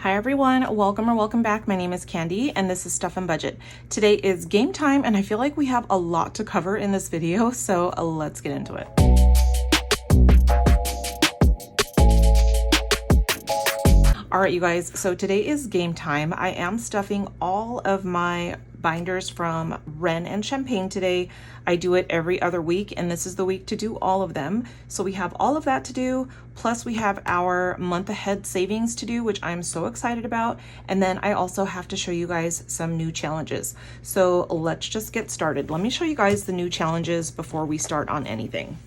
Hi everyone, welcome or welcome back. My name is Candy and this is Stuff and Budget. Today is game time and I feel like we have a lot to cover in this video, so let's get into it. All right, you guys, so today is game time. I am stuffing all of my binders from Ren and Champagne today. I do it every other week and this is the week to do all of them. So we have all of that to do, plus we have our month ahead savings to do, which I'm so excited about. And then I also have to show you guys some new challenges. So let's just get started. Let me show you guys the new challenges before we start on anything.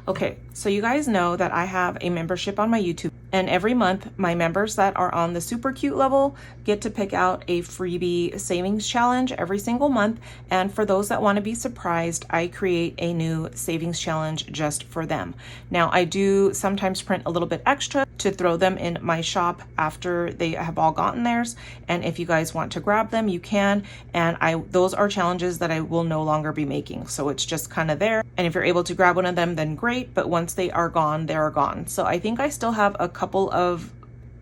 Okay, so you guys know that I have a membership on my YouTube, and every month my members that are on the super cute level get to pick out a freebie savings challenge every single month. And for those that want to be surprised, I create a new savings challenge just for them. Now I do sometimes print a little bit extra to throw them in my shop after they have all gotten theirs. And if you guys want to grab them, you can. And those are challenges that I will no longer be making. So it's just kind of there. And if you're able to grab one of them, then great. But once they are gone, they are gone. So I think I still have a couple of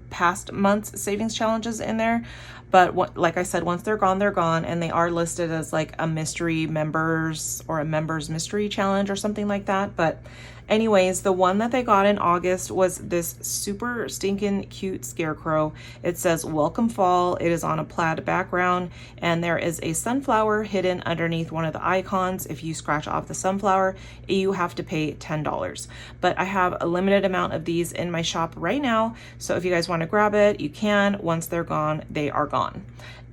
past months savings challenges in there. But like I said, once they're gone, and they are listed as like a mystery members or a members mystery challenge or something like that. But anyways, the one that they got in August was this super stinking cute scarecrow. It says welcome fall. It is on a plaid background and there is a sunflower hidden underneath one of the icons. If you scratch off the sunflower, you have to pay $10. But I have a limited amount of these in my shop right now. So if you guys want to grab it, you can. Once they're gone, they are gone.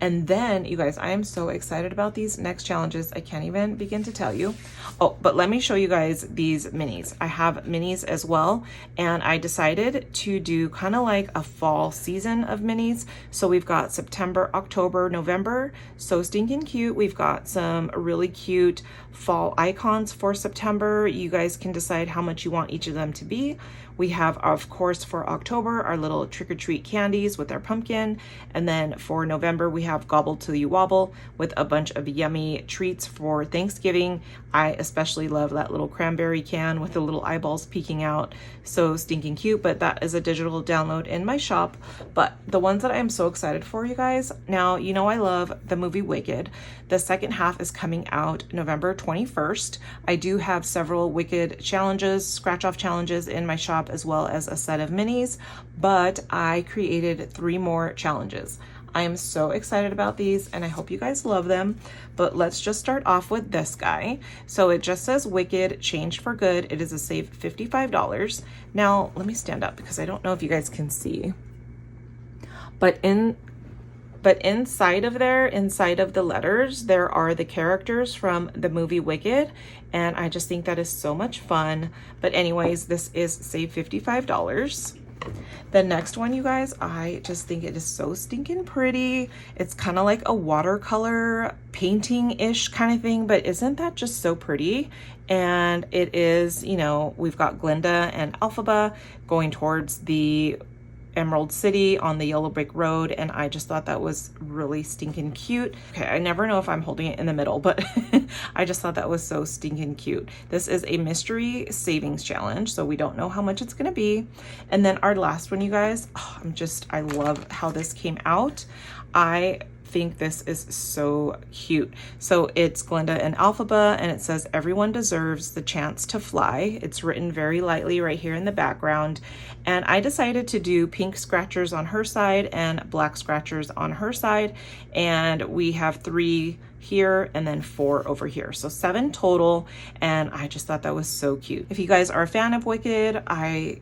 And then you guys, I am so excited about these next challenges. I can't even begin to tell you. Oh, but let me show you guys these minis. I have minis as well. And I decided to do kind of like a fall season of minis. So we've got September, October, November. So stinking cute. We've got some really cute fall icons for September. You guys can decide how much you want each of them to be. We have, of course, for October, our little trick-or-treat candies with our pumpkin. And then for November, we have Gobble Till You Wobble with a bunch of yummy treats for Thanksgiving. I especially love that little cranberry can with the little eyeballs peeking out. So stinking cute, but that is a digital download in my shop. But the ones that I'm so excited for, you guys, now, you know I love the movie Wicked. The second half is coming out November 21st. I do have several Wicked challenges, scratch-off challenges in my shop, as well as a set of minis, but I created 3 more challenges. I am so excited about these and I hope you guys love them. But let's just start off with this guy. So it just says Wicked changed for good. It is a save $55. Now let me stand up because I don't know if you guys can see, but inside of the letters, there are the characters from the movie Wicked. And I just think that is so much fun. But anyways, this is save $55. The next one, you guys, I just think it is so stinking pretty. It's kind of like a watercolor painting-ish kind of thing, but isn't that just so pretty? And it is, you know, we've got Glinda and Elphaba going towards the Emerald City on the yellow brick road, and I just thought that was really stinking cute. Okay, I never know if I'm holding it in the middle, but I just thought that was so stinking cute. This is a mystery savings challenge, so we don't know how much it's gonna be. And then our last one, you guys, I love how this came out. I think this is so cute. So it's Glinda and Elphaba, and it says everyone deserves the chance to fly. It's written very lightly right here in the background. And I decided to do pink scratchers on her side and black scratchers on her side. And we have 3 here and then 4 over here. So 7 total. And I just thought that was so cute. If you guys are a fan of Wicked, I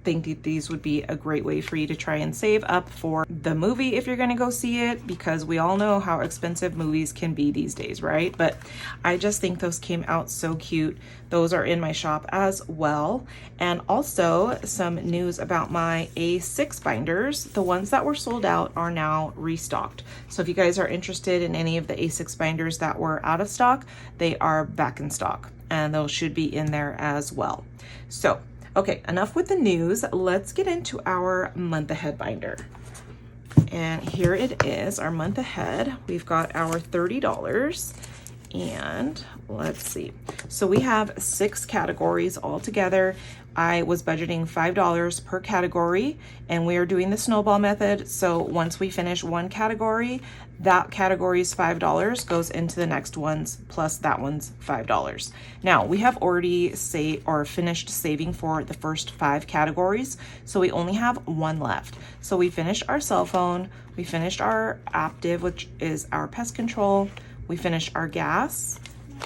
think that these would be a great way for you to try and save up for the movie if you're going to go see it, because we all know how expensive movies can be these days, right? But I just think those came out so cute. Those are in my shop as well. And also some news about my A6 binders. The ones that were sold out are now restocked. So if you guys are interested in any of the A6 binders that were out of stock, they are back in stock and those should be in there as well. So okay, enough with the news. Let's get into our month ahead binder. And here it is, our month ahead. We've got our $30. And let's see. So we have 6 categories all together. I was budgeting $5 per category, and we are doing the snowball method. So once we finish one category, that category's $5 goes into the next one's plus that one's $5. Now we have already finished saving for the first 5 categories, so we only have 1 left. So we finished our cell phone, we finished our active, which is our pest control, we finished our gas,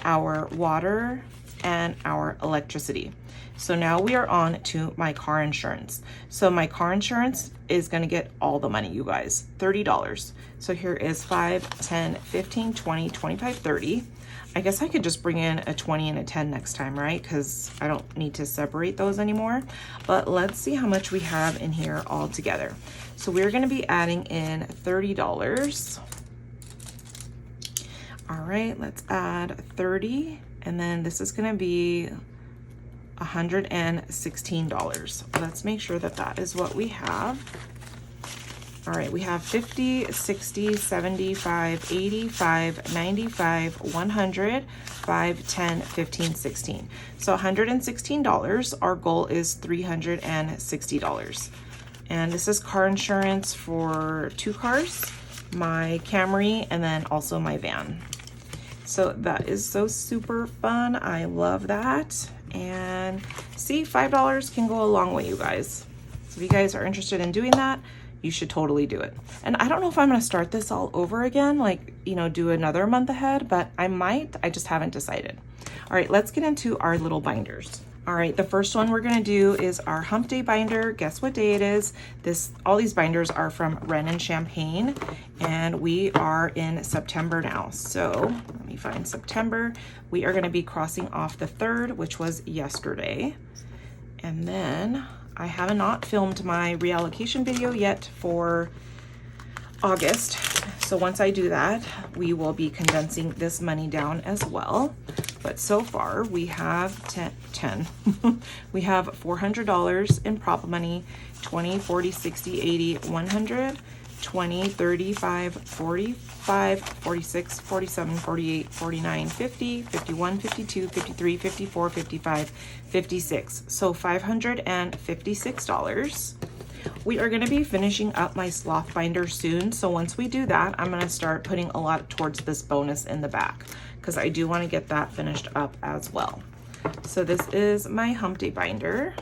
our water, and our electricity. So now we are on to my car insurance. So my car insurance is gonna get all the money, you guys, $30. So here is 5, 10, 15, 20, 25, 30. I guess I could just bring in a 20 and a 10 next time, right? Because I don't need to separate those anymore. But let's see how much we have in here all together. So we're gonna be adding in $30. All right, let's add 30. And then this is gonna be $116. Let's make sure that that is what we have. All right, we have 50, 60, 75, 85, 95, 100, 5, 10, 15, 16. So $116. Our goal is $360. And this is car insurance for 2 cars, my Camry, and then also my van. So that is so super fun. I love that. And see, $5 can go a long way, you guys. So if you guys are interested in doing that, you should totally do it. And I don't know if I'm gonna start this all over again, like, you know, do another month ahead, but I might, I just haven't decided. All right, let's get into our little binders. All right, the first one we're gonna do is our hump day binder. Guess what day it is? All these binders are from Wren and Champagne, and we are in September now. So let me find September. We are gonna be crossing off the 3rd, which was yesterday. And then I have not filmed my reallocation video yet for August. So once I do that, we will be condensing this money down as well. But so far we have 10. We have $400 in prop money, 20, 40, 60, 80, 100, 20, 35, 45, 46, 47, 48, 49, 50, 51, 52, 53, 54, 55, 56. So $556. We are going to be finishing up my sloth binder soon. So once we do that, I'm going to start putting a lot towards this bonus in the back, because I do want to get that finished up as well. So this is my hump day binder.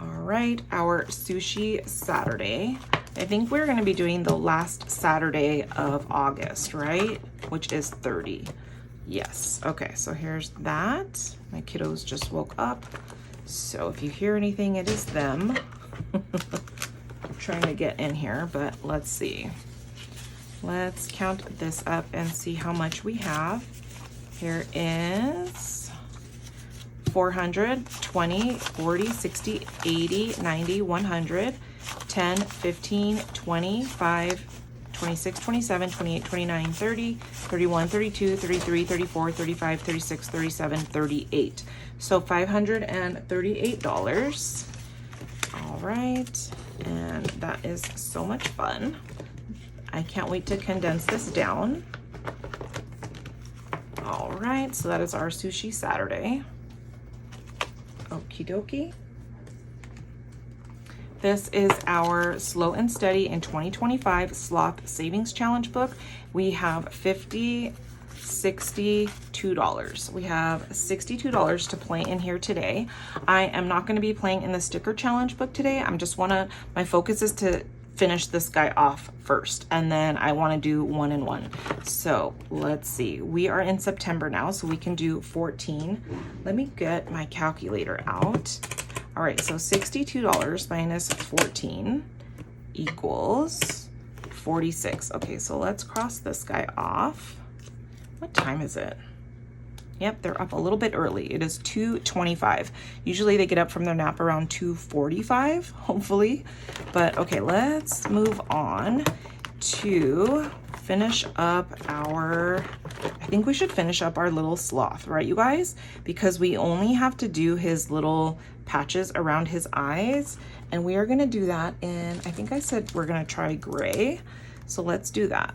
All right, our sushi Saturday. I think we're going to be doing the last Saturday of August, right? Which is 30. Yes. Okay, so here's that. My kiddos just woke up. So if you hear anything, it is them. I'm trying to get in here, but let's see. Let's count this up and see how much we have. Here is 400, 20, 40, 60, 80, 90, 100, 10, 15, 25, 26, 27, 28, 29, 30, 31, 32, 33, 34, 35, 36, 37, 38. So $538. All right, and that is so much fun. I can't wait to condense this down. All right, so that is our sushi Saturday. Okie dokie. This is our Slow and Steady in 2025 Sloth Savings Challenge book. We have $62. We have $62 to play in here today. I am not going to be playing in the sticker challenge book today. My focus is to finish this guy off first, and then I want to do 1 and 1. So let's see, we are in September now, so we can do 14. Let me get my calculator out. All right, so $62 minus 14 equals 46. Okay, so let's cross this guy off. What time is it? Yep, they're up a little bit early. It is 2:25. Usually they get up from their nap around 2:45, hopefully. But okay, let's move on to finish up I think we should finish up our little sloth, right, you guys? Because we only have to do his little patches around his eyes, and we are gonna do that in, I think I said we're gonna try gray. So let's do that.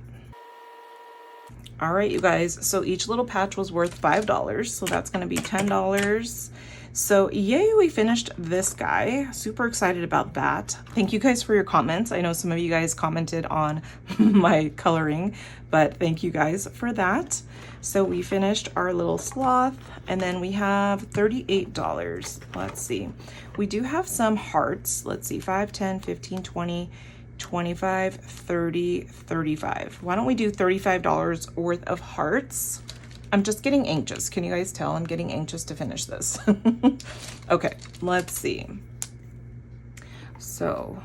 All right, you guys, so each little patch was worth $5, so that's gonna be $10. So yay, we finished this guy. Super excited about that. Thank you guys for your comments. I know some of you guys commented on my coloring, but thank you guys for that. So we finished our little sloth, and then we have $38. Let's see. We do have some hearts. Let's see, 5, 10, 15, 20, 25, 30, 35. Why don't we do $35 worth of hearts? I'm just getting anxious. Can you guys tell I'm getting anxious to finish this? Okay, let's see. So,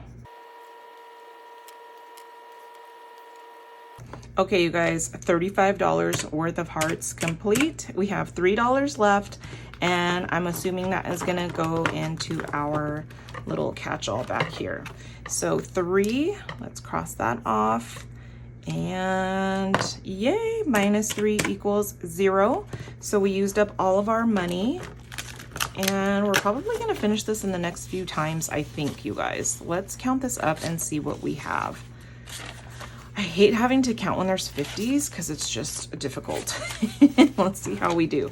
okay, you guys, $35 worth of hearts complete. We have $3 left, and I'm assuming that is gonna go into our little catch-all back here. So 3, let's cross that off. And yay, -3 equals 0. So we used up all of our money, and we're probably gonna finish this in the next few times, I think, you guys. Let's count this up and see what we have. I hate having to count when there's 50s because it's just difficult. Let's see how we do.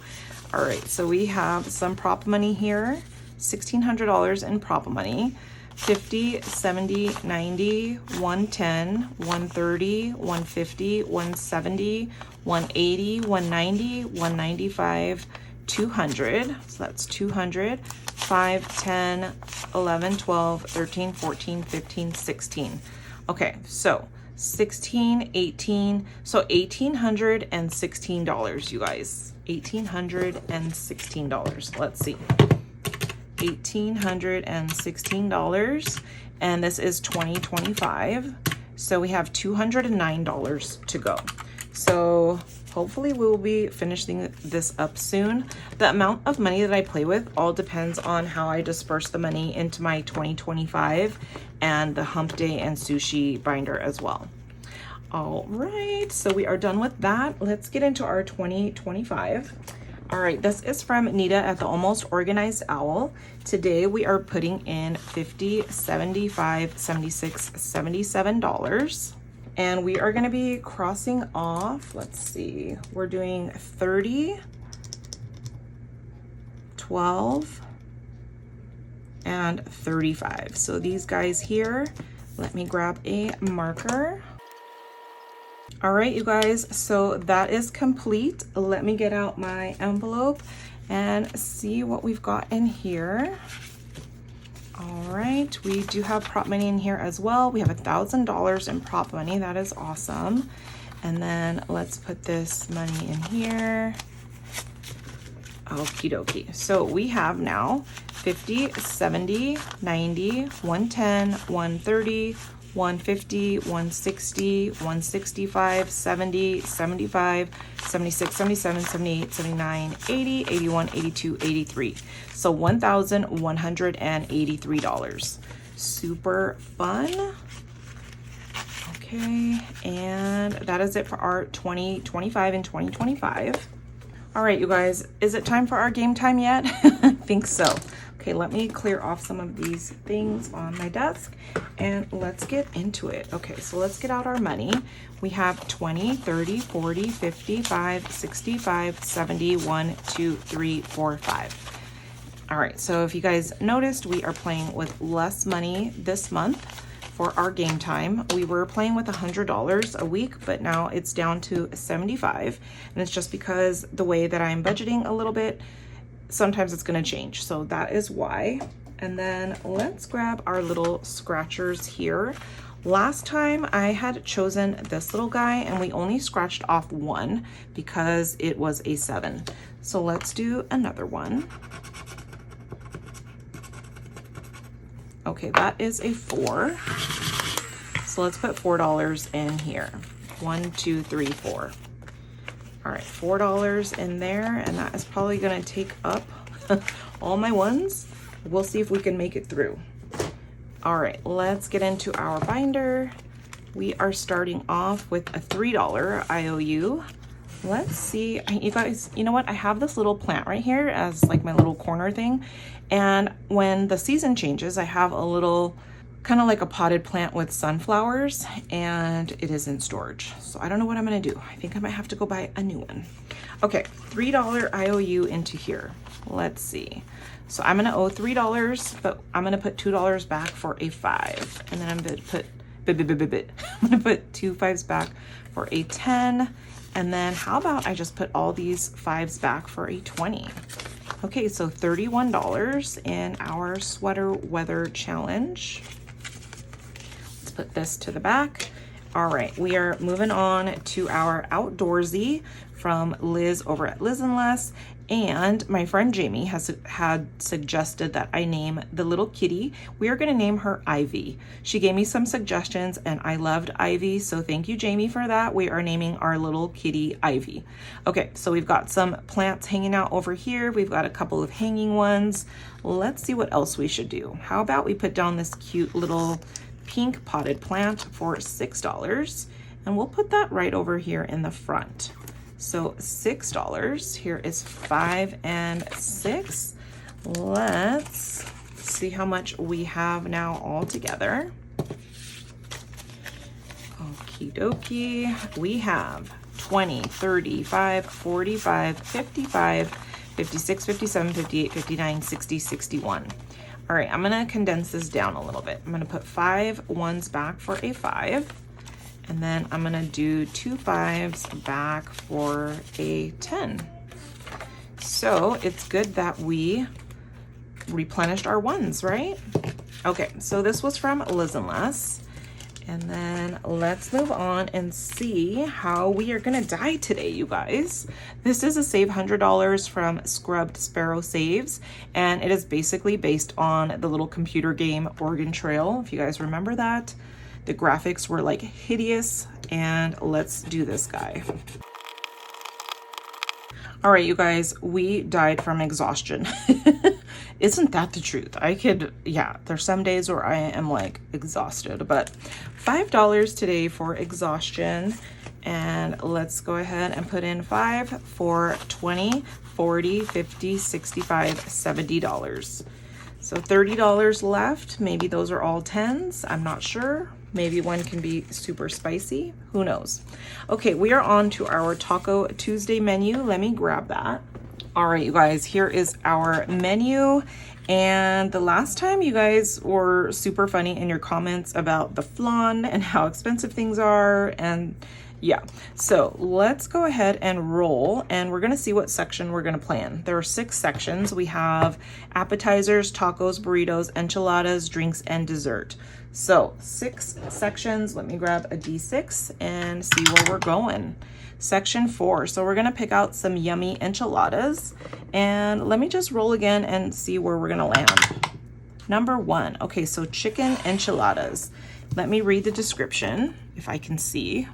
All right, so we have some prop money here, $1,600 in prop money. 50, 70, 90, 110, 130, 150, 170, 180, 190, 195, 200. So that's 200, 5, 10, 11, 12, 13, 14, 15, 16. Okay, so 16, 18, so $1,816, you guys. $1,816. Let's see. $1,816, and this is 2025. So we have $209 to go. So hopefully we will be finishing this up soon. The amount of money that I play with all depends on how I disperse the money into my 2025 and the Hump Day and Sushi binder as well. All right, so we are done with that. Let's get into our 2025. All right, this is from Nita at the Almost Organized Owl. Today we are putting in $50, $75, $76, $77. And we are gonna be crossing off, let's see, we're doing 30, 12, and 35. So these guys here, let me grab a marker. All right, you guys, so that is complete. Let me get out my envelope and see what we've got in here. All right, we do have prop money in here as well. We have $1,000 in prop money. That is awesome. And then let's put this money in here. Okie dokie. So we have now 50, 70, 90, 110, 130, 150, 160, 165, 70, 75, 76, 77, 78, 79, 80, 81, 82, 83. So $1,183. Super fun. Okay, and that is it for our 2025 and 2025. All right, you guys, is it time for our game time yet? I think so. Okay, let me clear off some of these things on my desk and let's get into it. Okay, so let's get out our money. We have 20, 30, 40, 55, 65, 70, 1, 2, 3, 4, 5. All right, so if you guys noticed, we are playing with less money this month for our game time. We were playing with $100 a week, but now it's down to 75. And it's just because the way that I'm budgeting a little bit, sometimes it's gonna change. So that is why. And then let's grab our little scratchers here. Last time I had chosen this little guy and we only scratched off one because it was a 7. So let's do another one. Okay, that is a 4. So let's put $4 in here. 1, 2, 3, 4. All right, $4 in there, and that is probably gonna take up all my ones. We'll see if we can make it through. All right, let's get into our binder. We are starting off with a $3 IOU. Let's see, you guys, you know what? I have this little plant right here as like my little corner thing. And when the season changes, I have a little kind of like a potted plant with sunflowers, and it is in storage. So I don't know what I'm gonna do. I think I might have to go buy a new one. Okay, $3 IOU into here. Let's see. So I'm gonna owe $3, but I'm gonna put $2 back for a 5. And then I'm gonna put, I'm gonna put 2 5s back for a 10. And then how about I just put all these 5s back for a 20? Okay, so $31 in our sweater weather challenge. Let's put this to the back. All right, we are moving on to our outdoorsy from Liz over at Liz and Less. And my friend Jamie had suggested that I name the little kitty. We are gonna name her Ivy. She gave me some suggestions and I loved Ivy, so thank you, Jamie, for that. We are naming our little kitty Ivy. Okay, so we've got some plants hanging out over here. We've got a couple of hanging ones. Let's see what else we should do. How about we put down this cute little pink potted plant for $6, and we'll put that right over here in the front. So $6, here is 5 and 6. Let's see how much we have now all together. Okie dokie, we have 20, 35, 45, 55, 56, 57, 58, 59, 60, 61. All right, I'm gonna condense this down a little bit. I'm gonna put 5 1s back for a 5. And then I'm gonna do 2 5s back for a 10. So it's good that we replenished our 1s, right? Okay, so this was from Liz and Less. And then let's move on and see how we are gonna die today, you guys. This is a save $100 from Scrubbed Sparrow Saves, and it is basically based on the little computer game Oregon Trail, if you guys remember that. The graphics were like hideous, and let's do this guy. All right, you guys, we died from exhaustion. Isn't that the truth? Yeah, there's some days where I am like exhausted, but $5 today for exhaustion. And let's go ahead and put in 5 for 20, 40, 50, 65, $70. So $30 left. Maybe those are all 10s. I'm not sure. Maybe one can be super spicy. Who knows? Okay, we are on to our Taco Tuesday menu. Let me grab that. All right, you guys, here is our menu. And the last time you guys were super funny in your comments about the flan and how expensive things are. And yeah, so let's go ahead and roll, and we're gonna see what section we're gonna plan. There are 6 sections. We have appetizers, tacos, burritos, enchiladas, drinks, and dessert. So 6 sections. Let me grab a D6 and see where we're going. Section 4. So we're gonna pick out some yummy enchiladas, and let me just roll again and see where we're gonna land. Number 1. Okay, so chicken enchiladas. Let me read the description if I can see.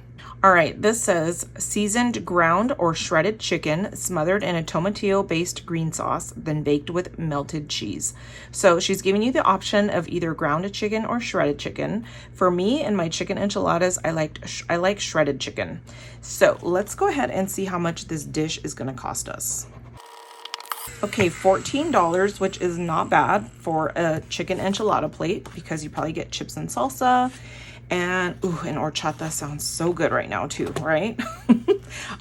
All right, this says seasoned ground or shredded chicken smothered in a tomatillo-based green sauce, then baked with melted cheese. So she's giving you the option of either ground chicken or shredded chicken. For me and my chicken enchiladas, I like shredded chicken. So let's go ahead and see how much this dish is gonna cost us. Okay, $14, which is not bad for a chicken enchilada plate because you probably get chips and salsa. And ooh, and horchata sounds so good right now too, right?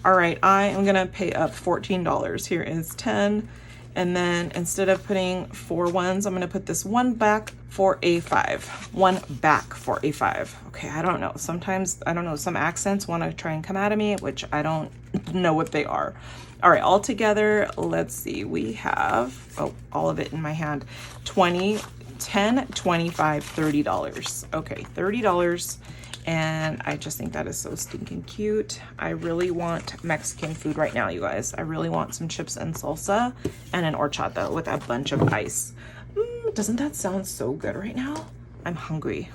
All right, I am gonna pay up $14. Here is 10. And then instead of putting 4 1s, I'm gonna put this 1 back for a 5. 1 back for a 5. Okay, I don't know. Sometimes, I don't know, some accents wanna try and come out of me, which I don't know what they are. All right, all together, let's see. We have, oh, all of it in my hand. 20, 10, 25, $30. Okay, $30. And I just think that is so stinking cute. I really want Mexican food right now, you guys. I really want some chips and salsa and an horchata with a bunch of ice. Doesn't that sound so good right now? I'm hungry.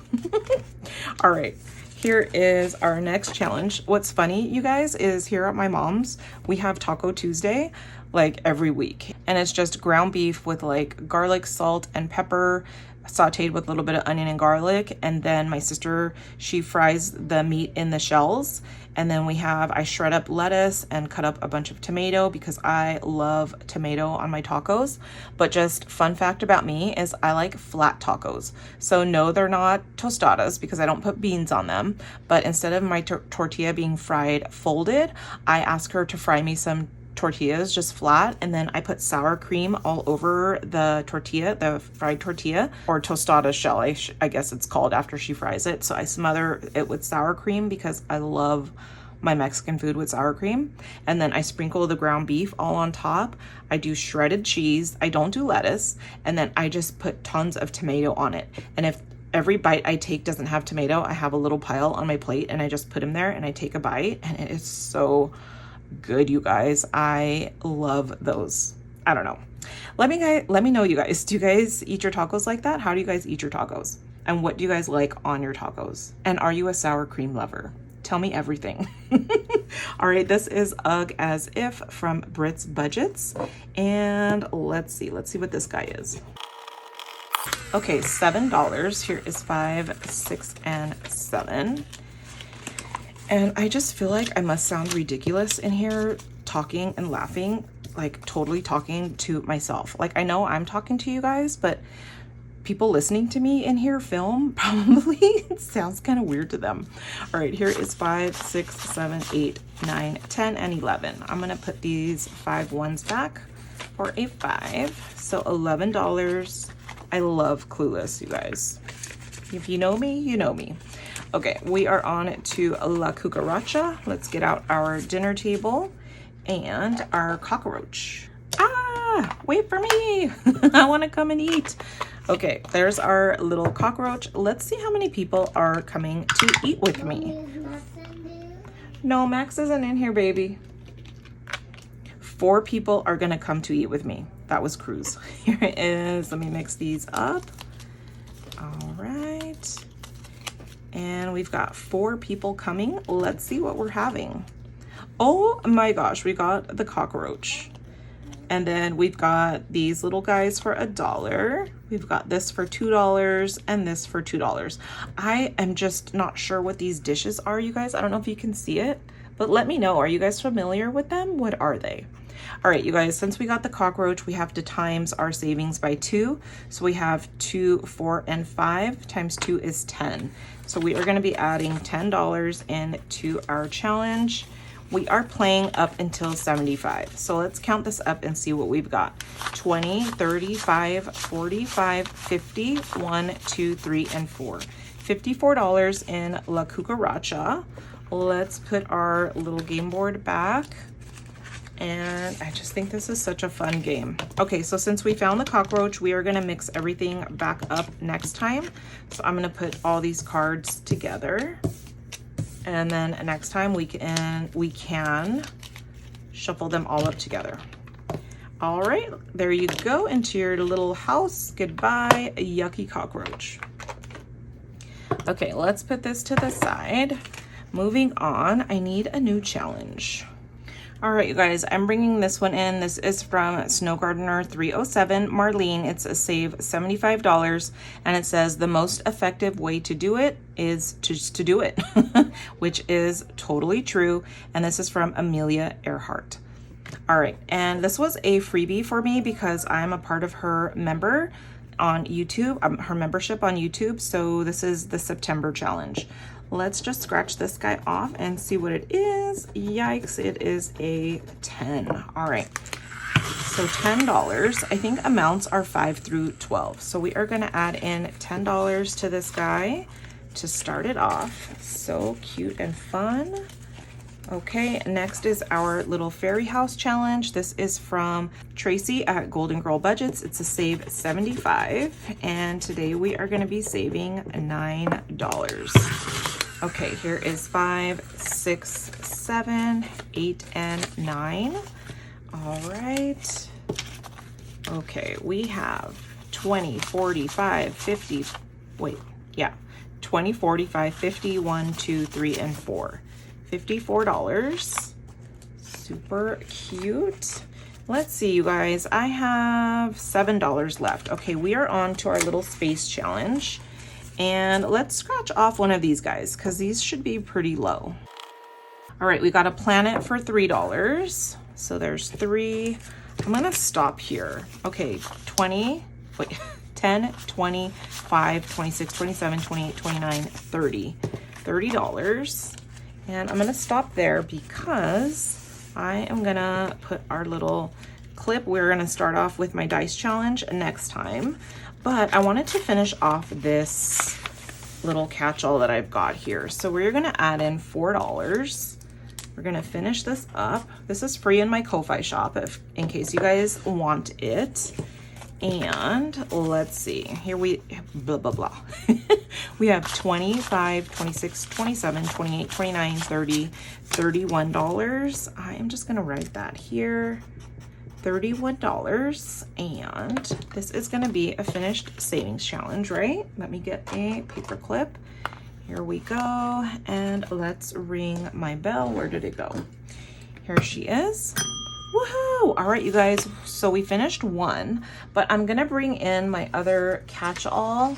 All right, here is our next challenge. What's funny, you guys, is here at my mom's, we have Taco Tuesday like every week. And it's just ground beef with like garlic, salt, and pepper, sauteed with a little bit of onion and garlic. And then my sister, she fries the meat in the shells. And then I shred up lettuce and cut up a bunch of tomato because I love tomato on my tacos. But just fun fact about me is I like flat tacos. So no, they're not tostadas because I don't put beans on them. But instead of my tortilla being fried folded, I ask her to fry me some tortillas just flat, and then I put sour cream all over the tortilla, the fried tortilla, or tostada shell, I guess it's called after she fries it. So I smother it with sour cream because I love my Mexican food with sour cream. And then I sprinkle the ground beef all on top. I do shredded cheese. I don't do lettuce. And then I just put tons of tomato on it. And if every bite I take doesn't have tomato, I have a little pile on my plate and I just put them there and I take a bite, and it is so good, you guys. I love those. I don't know. Let me know, you guys. Do you guys eat your tacos like that? How do you guys eat your tacos? And what do you guys like on your tacos? And are you a sour cream lover? Tell me everything. All right, this is UGG As If from Brit's Budgets. And let's see what this guy is. Okay, $7. Here is 5, 6, and 7. And I just feel like I must sound ridiculous in here talking and laughing, like totally talking to myself. Like, I know I'm talking to you guys, but people listening to me in here film probably it sounds kind of weird to them. All right, here is 5, 6, 7, 8, 9, 10, and 11. I'm gonna put these 5 ones back for a 5. So $11. I love Clueless, you guys. If you know me, you know me. Okay, we are on to La Cucaracha. Let's get out our dinner table and our cockroach. Ah, wait for me. I want to come and eat. Okay, there's our little cockroach. Let's see how many people are coming to eat with me. No, Max isn't in here, baby. 4 people are gonna come to eat with me. That was Cruz. Here it is. Let me mix these up. All right. And we've got 4 people coming. Let's see what we're having. Oh my gosh, we got the cockroach. And then we've got these little guys for $1. We've got this for $2 and this for $2. I am just not sure what these dishes are, you guys. I don't know if you can see it, but let me know. Are you guys familiar with them? What are they? All right, you guys, since we got the cockroach, we have to times our savings by 2. So we have 2, 4, and 5 times 2 is 10. So we are gonna be adding $10 into our challenge. We are playing up until 75. So let's count this up and see what we've got. 20, 35, 45, 50, 1, 2, 3, and 4. $54 in La Cucaracha. Let's put our little game board back. And I just think this is such a fun game. Okay, so since we found the cockroach, we are gonna mix everything back up next time. So I'm gonna put all these cards together. And then next time we can shuffle them all up together. All right, there you go, into your little house. Goodbye, yucky cockroach. Okay, let's put this to the side. Moving on, I need a new challenge. All right, you guys, I'm bringing this one in. This is from Snow Gardener 307 Marlene. It's a save $75, and it says the most effective way to do it is just to do it, which is totally true. And this is from Amelia Earhart. All right, and this was a freebie for me because I'm a part of her member on YouTube, her membership on YouTube. So this is the September challenge. Let's just scratch this guy off and see what it is. Yikes, it is a 10. All right, so $10. I think amounts are 5 through 12. So we are gonna add in $10 to this guy to start it off. So cute and fun. Okay, next is our little fairy house challenge. This is from Tracy at Golden Girl Budgets. It's a save $75, and today we are gonna be saving $9. Okay, here is 5, 6, 7, 8, and 9. All right. Okay, we have 20, 45, 50, wait, yeah, 20, 45, 50, 1, 2, 3, and 4. $54. Super cute. Let's see, you guys, I have $7 left. Okay, we are on to our little space challenge. And let's scratch off one of these guys because these should be pretty low. All right, we got a planet for $3. So there's 3. I'm gonna stop here. Okay, 20, wait, 10, 20, 5, 26, 27, 28, 29, 30. $30. And I'm gonna stop there because I am gonna put our little clip. We're gonna start off with my dice challenge next time, but I wanted to finish off this little catch-all that I've got here. So we're gonna add in $4. We're gonna finish this up. This is free in my Ko-Fi shop in case you guys want it. And let's see, here we, blah, blah, blah. We have 25, 26, 27, 28, 29, 30, $31. I am just gonna write that here, $31. And this is gonna be a finished savings challenge, right? Let me get a paper clip. Here we go. And let's ring my bell. Where did it go? Here she is. Woohoo! All right, you guys, so we finished one, but I'm gonna bring in my other catch-all.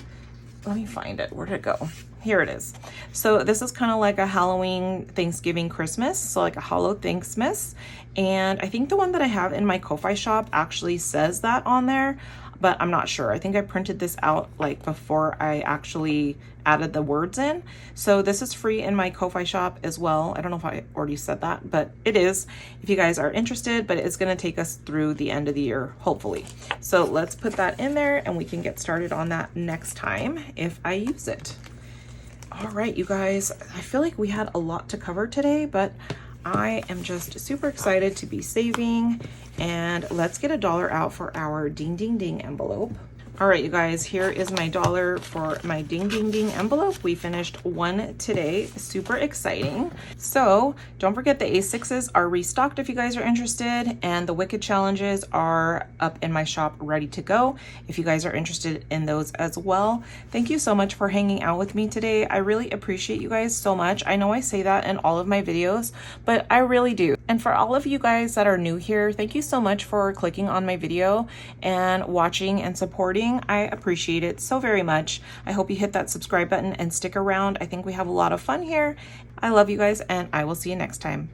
Let me find it. Where did it go? Here it is. So this is kind of like a Halloween, Thanksgiving, Christmas, so like a Hollow Thanksmas. And I think the one that I have in my Ko-Fi shop actually says that on there, but I'm not sure. I think I printed this out like before I actually added the words in. So this is free in my Ko-Fi shop as well. I don't know if I already said that, but it is if you guys are interested, but it's gonna take us through the end of the year, hopefully. So let's put that in there and we can get started on that next time if I use it. All right, you guys, I feel like we had a lot to cover today, but I am just super excited to be saving. And let's get $1 out for our ding ding ding envelope. All right, you guys, here is my $1 for my ding ding ding envelope. We finished one today, super exciting. So don't forget the A6s are restocked if you guys are interested, and the Wicked challenges are up in my shop ready to go if you guys are interested in those as well. Thank you so much for hanging out with me today. I really appreciate you guys so much. I know I say that in all of my videos, but I really do. And for all of you guys that are new here, thank you so much for clicking on my video and watching and supporting. I appreciate it so very much. I hope you hit that subscribe button and stick around. I think we have a lot of fun here. I love you guys, and I will see you next time.